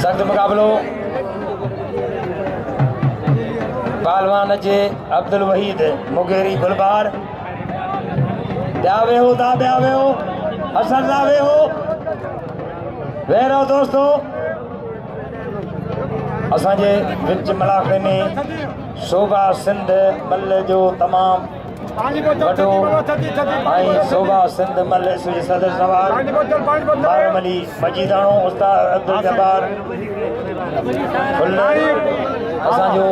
सख्त मुकाबलो पहलवान अचे अब्दुल वहीद मुगेरी गुलबार ब्यावे हो दा ब्यावे हो हसन दावे हो वेरो दोस्तों असांजे विच मलाखे में शोभा सिंध मल जो तमाम वॾो ऐं शोभा सिंध मल जे सदर सवार बारम अली मजीदाणो उस्ताद अब्दुल जब्बार असांजो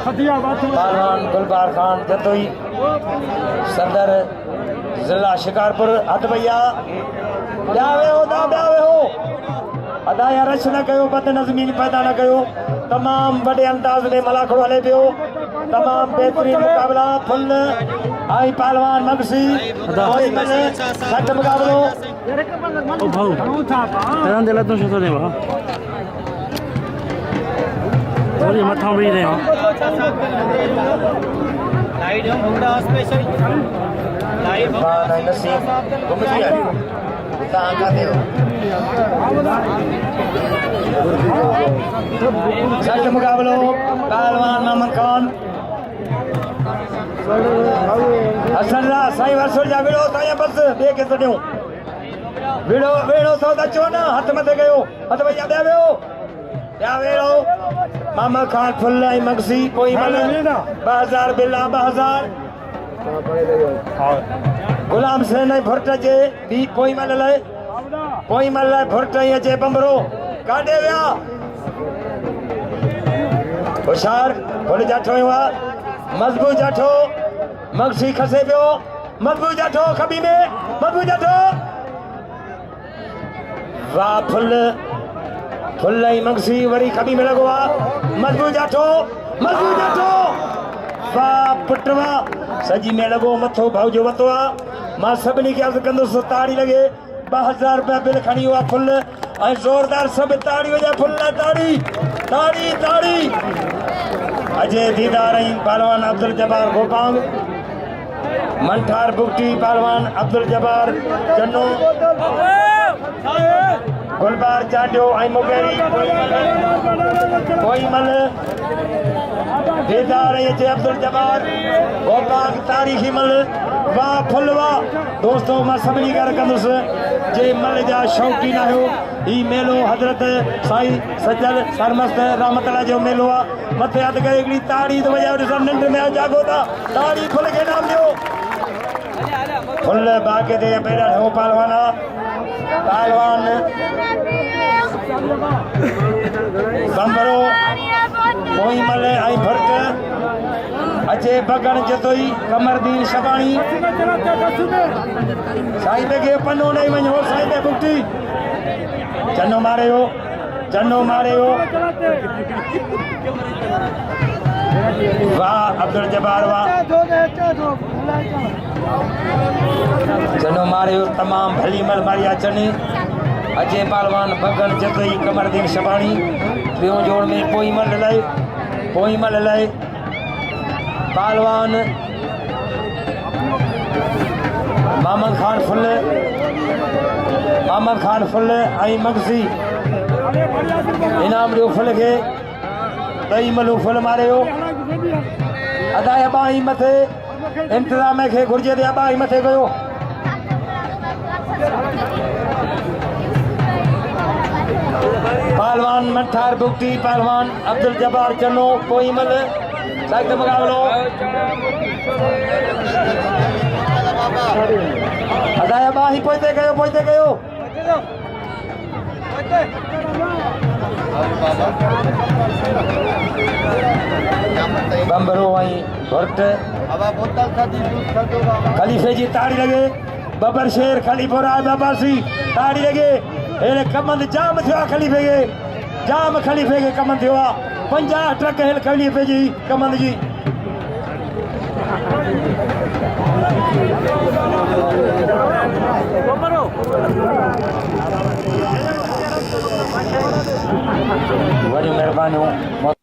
पहलवान गुलबार खान जतोई सदर ज़िला शिकारपुर हथ भैया ब्यावे हो दा ब्यावे हो अदाया रश न कयो बद नज़मी पैदा न कयो तमाम वॾे अंदाज़ में मलाखड़ो हले पियो तमाम बेहतरीन मुकाबला फुल आई पहलवान मगसी सख्त मुकाबलो ओ भाऊ तेरा दिल तो छो ने वा थोड़ी मथा भी रहे हो लाइट हम घोड़ा स्पेशल लाइव नहीं नसीब घूम गया तांगा दे सख्त मुकाबलो पहलवान मोहम्मद खान हसन रा साईं वर्षो जा विड़ो ताया बस बे के सडियो विड़ो वेड़ो तो अचो ना हथ मथे गयो हथ भैया दे वियो या वेड़ो मोहम्मद खान फुल आई मगसी कोई मल 2000 बिल्ला 2000 गुलाम से नहीं भुरट जे बी कोई मल लाए कोई मल लाए भुरट ही अचे बंबरो काढे विया होशियार फुल जाठो हुआ मजबूत जाठो मगसी खसे पियो मजबूत जाठो खबी में मजबूत जाठो वाह फुल फुल ही मगसी वरी खबी में लगो मजबूत जाठो वाह पुटवा सजी में लगो मथो भाव जो वतो मां सभिनी खे अर्ज़ कंदुसि ताड़ी लगे 2000 रुपया बिल खणी हुआ फुल ऐं ज़ोरदार सब ताड़ी वजा फुल ताड़ी ताड़ी ताड़ी अजय दीदार ऐं पहलवान अब्दुल जब्बार गोपांग मंठार बुगटी पहलवान अब्दुल जब्बार जन्नो गुलबार चाटियो ऐं मुगेरी कोई मल दीदार ऐं अजय अब्दुल जब्बार गोपांग तारीख़ी मल वाह फुल वाह दोस्तों मां सभिनी खे कंदुसि जे मल जा शौक़ीन आहियो ही मेलो हज़रत साईं सजल सरमस्त रहमतुल्लाह जो मेलो आहे मथे हथ करे हिकिड़ी ताड़ी तो वॼायो ॾिसो निंड में जागो था ताड़ी फुल खे नाम ॾियो फुल बाक़ी ते पहिरियां हो पहलवान पहलवान बंबरो कोई मल ऐं भुरट अचे बगण जतोई कमरदीन शबाणी साईं बेगे पन्नो नहीं वञो साईं बे बुगटी चन्नो मारे हो वाह अब्दुल जब्बार वाह चन्नो मारे हो तमाम भली मल मारिया चनी अजय पहलवान बगन जतोई कमरदीन शबाणी टियों जोड़ में पोई मल लाए पहलवान मोहम्मद खान फुल आई मगसी इनाम ॾियो फुल खे टई मलू फुल मारे हो अदाया बाही मथे इंतज़ाम खे घुर्जे ते बाही मथे कयो पहलवान मंठार बुगटी पहलवान अब्दुल जब्बार चन्नो कोई मल सख्त मुकाबलो अदाया बाही पोइते कयो बंबरो ऐं भुरट खलीफ़े जी ताड़ी लगे बबर शेर खलीफ़ो राय बाबासी ताड़ी लगे हेले कमंद जाम थियो खलीफ़े खे कमंद थियो 50 ट्रक हेल खलीफ़े जी कमंद जी वॾियूं महिरबानियूं।